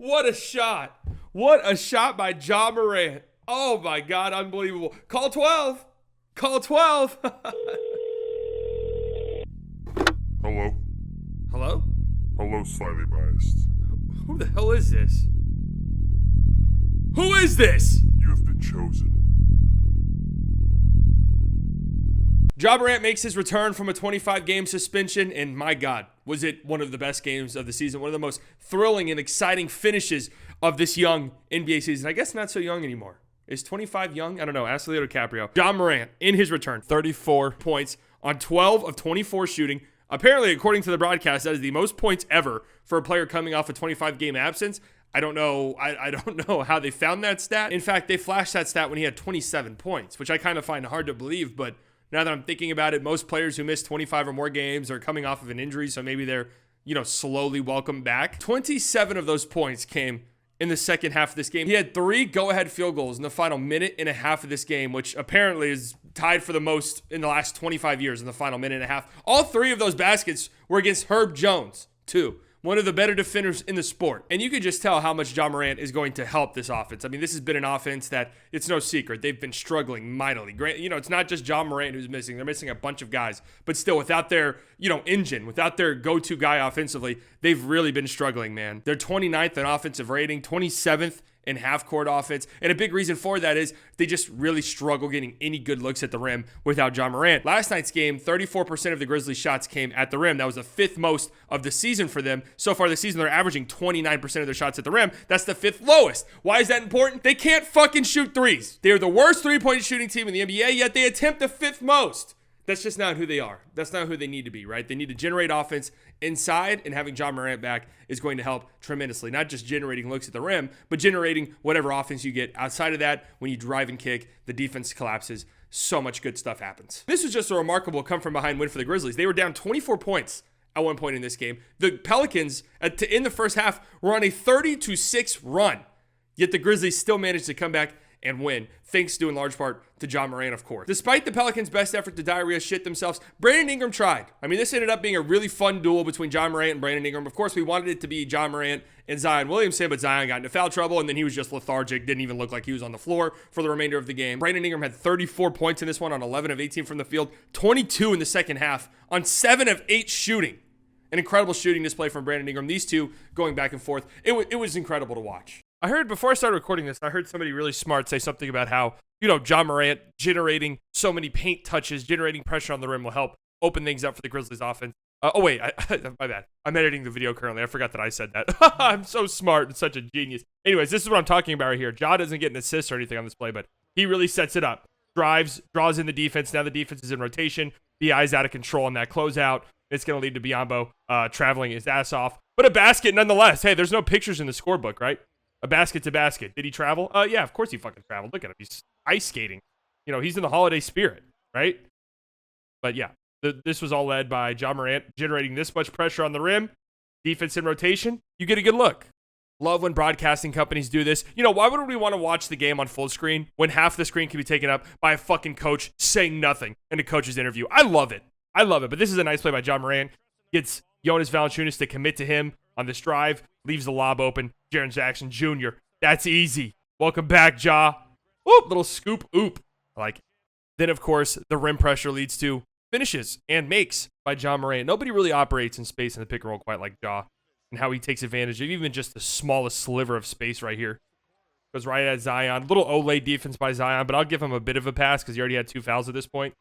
What a shot. What a shot by Ja Morant. Oh my God, unbelievable. Call 12. Call 12. Hello? Hello? Hello, slightly biased. Who the hell is this? Who is this? You have been chosen. Ja Morant makes his return from a 25-game suspension, and my God, was it one of the best games of the season, one of the most thrilling and exciting finishes of this young NBA season. I guess not so young anymore. Is 25 young? I don't know. Ask Leo DiCaprio. Ja Morant, in his return, 34 points on 12 of 24 shooting. Apparently, according to the broadcast, that is the most points ever for a player coming off a 25-game absence. I don't know. I don't know how they found that stat. In fact, they flashed that stat when he had 27 points, which I kind of find hard to believe, but now that I'm thinking about it, most players who miss 25 or more games are coming off of an injury, so maybe they're, slowly welcomed back. 27 of those points came in the second half of this game. He had 3 go-ahead field goals in the final minute and a half of this game, which apparently is tied for the most in the last 25 years in the final minute and a half. All 3 of those baskets were against Herb Jones, too. One of the better defenders in the sport. And you could just tell how much Ja Morant is going to help this offense. I mean, this has been an offense that, it's no secret, they've been struggling mightily. It's not just Ja Morant who's missing. They're missing a bunch of guys. But still, without their, engine, without their go-to guy offensively, they've really been struggling, man. They're 29th in offensive rating, 27th in half-court offense. And a big reason for that is they just really struggle getting any good looks at the rim without Ja Morant. Last night's game, 34% of the Grizzlies' shots came at the rim. That was the 5th most of the season for them. So far this season, they're averaging 29% of their shots at the rim. That's the 5th lowest. Why is that important? They can't fucking shoot threes. They're the worst three-point shooting team in the NBA, yet they attempt the 5th most. That's just not who they are. That's not who they need to be, right? They need to generate offense inside, and having Ja Morant back is going to help tremendously. Not just generating looks at the rim, but generating whatever offense you get. Outside of that, when you drive and kick, the defense collapses. So much good stuff happens. This was just a remarkable come-from-behind win for the Grizzlies. They were down 24 points at one point in this game. The Pelicans, in the first half, were on a 30-6 run. Yet the Grizzlies still managed to come back and win, thanks due in large part to Ja Morant, of course. Despite the Pelicans' best effort to diarrhea shit themselves, Brandon Ingram tried. I mean, this ended up being a really fun duel between Ja Morant and Brandon Ingram. Of course, we wanted it to be Ja Morant and Zion Williamson, but Zion got into foul trouble, and then he was just lethargic, didn't even look like he was on the floor for the remainder of the game. Brandon Ingram had 34 points in this one on 11 of 18 from the field, 22 in the second half on 7 of 8 shooting. An incredible shooting display from Brandon Ingram. These two going back and forth. It was incredible to watch. I heard, before I started recording this, I heard somebody really smart say something about how, Ja Morant generating so many paint touches, generating pressure on the rim will help open things up for the Grizzlies offense. My bad. I'm editing the video currently. I forgot that I said that. I'm so smart and such a genius. Anyways, this is what I'm talking about right here. Ja doesn't get an assist or anything on this play, but he really sets it up. Drives, draws in the defense. Now the defense is in rotation. BI's out of control on that closeout. It's going to lead to Biyombo traveling his ass off. But a basket nonetheless. Hey, there's no pictures in the scorebook, right? A basket to basket. Did he travel? Yeah, of course he fucking traveled. Look at him. He's ice skating. He's in the holiday spirit, right? But yeah, this was all led by Ja Morant, generating this much pressure on the rim. Defense in rotation. You get a good look. Love when broadcasting companies do this. Why would we want to watch the game on full screen when half the screen can be taken up by a fucking coach saying nothing in a coach's interview? I love it. But this is a nice play by Ja Morant. Gets Jonas Valanciunas to commit to him on this drive. Leaves the lob open. Jaren Jackson Jr. That's easy. Welcome back, Ja. Whoop, little scoop oop. I like it. Then, of course, the rim pressure leads to finishes and makes by Ja Morant. Nobody really operates in space in the pick and roll quite like Ja, and how he takes advantage of even just the smallest sliver of space right here. Goes right at Zion. Little Olay defense by Zion, but I'll give him a bit of a pass because he already had 2 fouls at this point.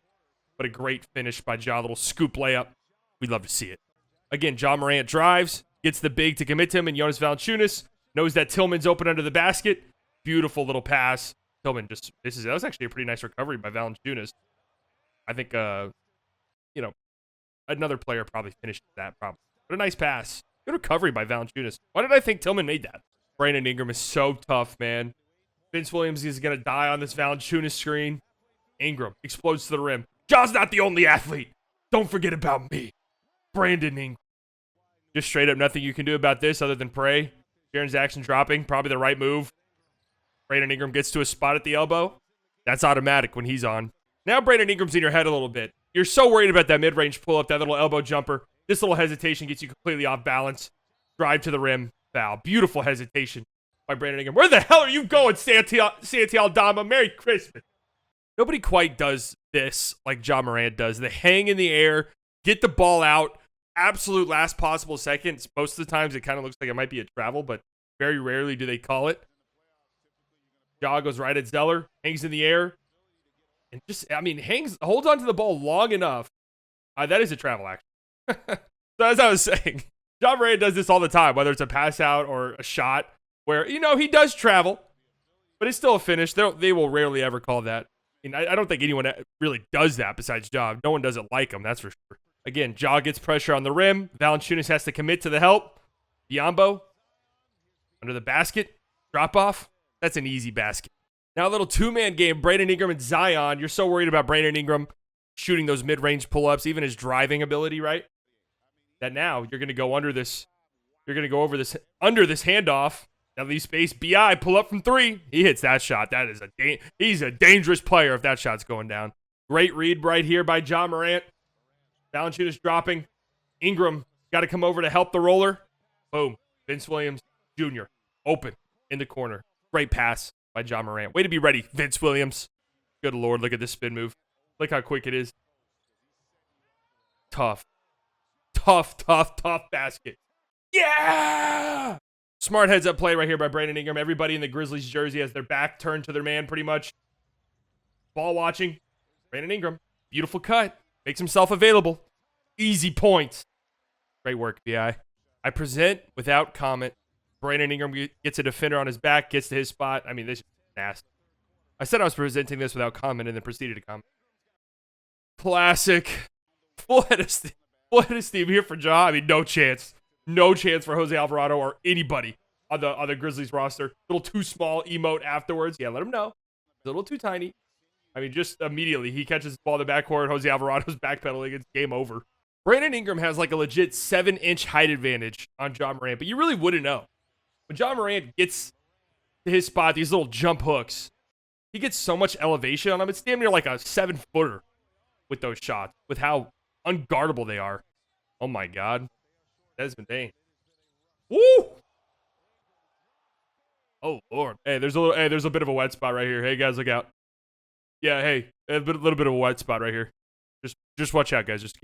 But a great finish by Ja. Little scoop layup. We'd love to see it. Again, Ja Morant drives, gets the big to commit to him, and Jonas Valanciunas knows that Tillman's open under the basket. Beautiful little pass. Tillman just misses it. That was actually a pretty nice recovery by Valanciunas. I think, another player probably finished that probably. But a nice pass. Good recovery by Valanciunas. Why did I think Tillman made that? Brandon Ingram is so tough, man. Vince Williams is going to die on this Valanciunas screen. Ingram explodes to the rim. Ja's not the only athlete. Don't forget about me. Brandon Ingram. Just straight up nothing you can do about this other than pray. Jaren Jackson dropping. Probably the right move. Brandon Ingram gets to a spot at the elbow. That's automatic when he's on. Now Brandon Ingram's in your head a little bit. You're so worried about that mid-range pull-up, that little elbow jumper. This little hesitation gets you completely off balance. Drive to the rim. Foul. Beautiful hesitation by Brandon Ingram. Where the hell are you going, Santi Aldama? Merry Christmas. Nobody quite does this like Ja Morant does. They hang in the air, get the ball out, absolute last possible seconds. Most of the times it kind of looks like it might be a travel, but very rarely do they call it. Ja goes right at Zeller, hangs in the air, and holds onto the ball long enough. That is a travel action. So as I was saying, Ja Morant does this all the time, whether it's a pass out or a shot where, he does travel, but it's still a finish. They will rarely ever call that. I don't think anyone really does that besides Ja. No one does it like him, that's for sure. Again, Ja gets pressure on the rim. Valanciunas has to commit to the help. Biyombo, under the basket, drop off. That's an easy basket. Now a little two-man game, Brandon Ingram and Zion. You're so worried about Brandon Ingram shooting those mid-range pull-ups, even his driving ability, right? That now you're going to go under this. You're going to go under this handoff. Now leave space. BI pull up from 3. He hits that shot. That is he's a dangerous player if that shot's going down. Great read right here by Ja Morant. Valanciunas dropping. Ingram got to come over to help the roller. Boom. Vince Williams Jr. open in the corner. Great pass by Ja Morant. Way to be ready, Vince Williams. Good Lord, look at this spin move. Look how quick it is. Tough basket. Yeah! Smart heads up play right here by Brandon Ingram. Everybody in the Grizzlies jersey has their back turned to their man pretty much. Ball watching. Brandon Ingram. Beautiful cut. Makes himself available. Easy points. Great work, BI. I present without comment. Brandon Ingram gets a defender on his back, gets to his spot. This is nasty. I said I was presenting this without comment and then proceeded to comment. Classic. Full head of steam here for Ja. No chance. No chance for Jose Alvarado or anybody on the Grizzlies roster. A little too small emote afterwards. Yeah, let him know. It's a little too tiny. Just immediately he catches the ball in the backcourt. Jose Alvarado's backpedaling. It's game over. Brandon Ingram has like a legit 7-inch height advantage on Ja Morant, but you really wouldn't know. When Ja Morant gets to his spot, these little jump hooks, he gets so much elevation on him. It's damn near like a 7-footer with those shots, with how unguardable they are. Oh my God. Desmond Bane. Woo! Oh Lord. Hey, there's a bit of a wet spot right here. Hey guys, look out. Yeah, hey, a little bit of a wet spot right here. Just watch out, guys. Just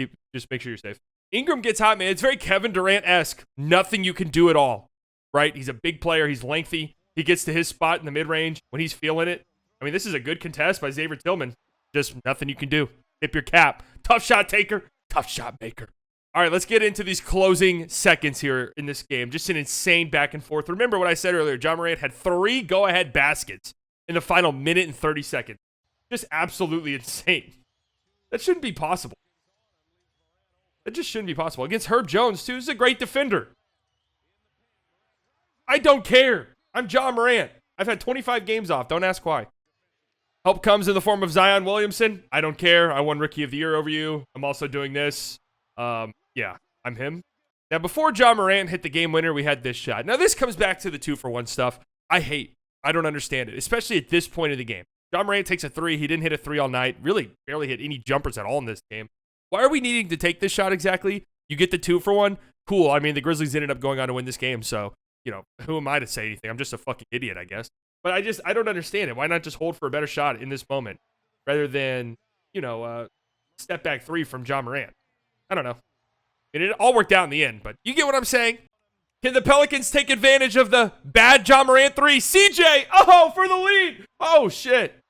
make sure you're safe. Ingram gets hot, man. It's very Kevin Durant-esque. Nothing you can do at all, right? He's a big player. He's lengthy. He gets to his spot in the mid-range when he's feeling it. This is a good contest by Xavier Tillman. Just nothing you can do. Tip your cap. Tough shot taker. Tough shot maker. All right, let's get into these closing seconds here in this game. Just an insane back and forth. Remember what I said earlier. Ja Morant had 3 go-ahead baskets in the final minute and 30 seconds. Just absolutely insane. That shouldn't be possible. That just shouldn't be possible. Against Herb Jones, too. He's a great defender. I don't care. I'm Ja Morant. I've had 25 games off. Don't ask why. Help comes in the form of Zion Williamson. I don't care. I won Rookie of the Year over you. I'm also doing this. Yeah, I'm him. Now, before Ja Morant hit the game winner, we had this shot. Now, this comes back to the 2-for-1 stuff. I don't understand it, especially at this point in the game. Ja Morant takes a 3. He didn't hit a 3 all night. Really barely hit any jumpers at all in this game. Why are we needing to take this shot exactly? You get the 2-for-1. Cool. The Grizzlies ended up going on to win this game, so, who am I to say anything? I'm just a fucking idiot, I guess. But I don't understand it. Why not just hold for a better shot in this moment rather than, step back 3 from Ja Morant? I don't know. It all worked out in the end, but you get what I'm saying? Can the Pelicans take advantage of the bad Ja Morant 3? CJ! Oh, for the lead! Oh, shit.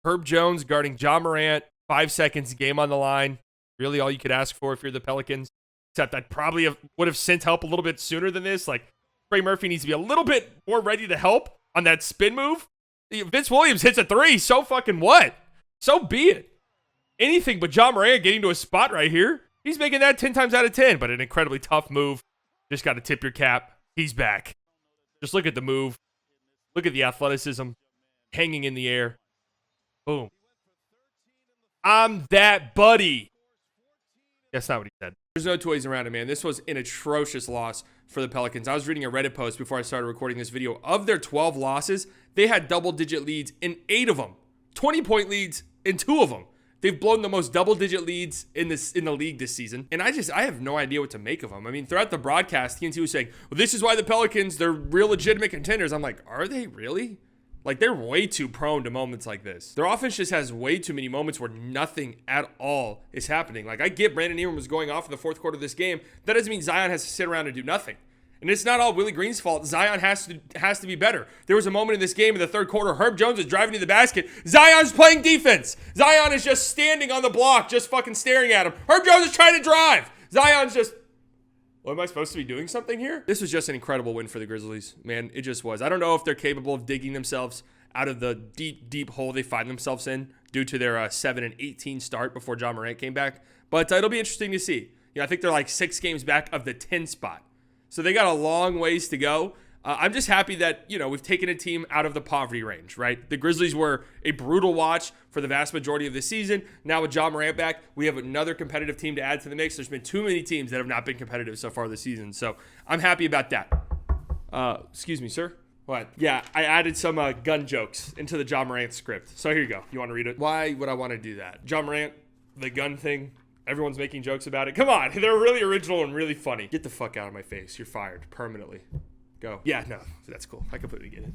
Herb Jones guarding Ja Morant. 5 seconds, game on the line. Really all you could ask for if you're the Pelicans. Except I probably would have sent help a little bit sooner than this. Like, Trey Murphy needs to be a little bit more ready to help on that spin move. Vince Williams hits a 3. So fucking what? So be it. Anything but Ja Morant getting to a spot right here. He's making that 10 times out of 10, but an incredibly tough move. Just got to tip your cap. He's back. Just look at the move. Look at the athleticism. Hanging in the air. Boom. I'm that buddy. That's not what he said. There's no toys around it, man. This was an atrocious loss for the Pelicans. I was reading a Reddit post before I started recording this video. Of their 12 losses, they had double-digit leads in 8 of them. 20-point leads in 2 of them. They've blown the most double-digit leads in the league this season. And I have no idea what to make of them. I mean, throughout the broadcast, TNT was saying, well, this is why the Pelicans, they're real legitimate contenders. I'm like, are they really? Like, they're way too prone to moments like this. Their offense just has way too many moments where nothing at all is happening. Like, I get Brandon Ingram was going off in the fourth quarter of this game. That doesn't mean Zion has to sit around and do nothing. And it's not all Willie Green's fault. Zion has to be better. There was a moment in this game in the third quarter, Herb Jones is driving to the basket. Zion's playing defense. Zion is just standing on the block, just fucking staring at him. Herb Jones is trying to drive. Zion's just, well, am I supposed to be doing something here? This was just an incredible win for the Grizzlies, man. It just was. I don't know if they're capable of digging themselves out of the deep, deep hole they find themselves in due to their 7-18 start before Ja Morant came back. But it'll be interesting to see. I think they're like 6 games back of the 10 spot. So they got a long ways to go. I'm just happy that, we've taken a team out of the poverty range, right? The Grizzlies were a brutal watch for the vast majority of the season. Now with Ja Morant back, we have another competitive team to add to the mix. There's been too many teams that have not been competitive so far this season. So I'm happy about that. Excuse me, sir. What? Yeah, I added some gun jokes into the Ja Morant script. So here you go. You want to read it? Why would I want to do that? Ja Morant, the gun thing. Everyone's making jokes about it. Come on. They're really original and really funny. Get the fuck out of my face. You're fired permanently. Go. Yeah, no, that's cool. I completely get it.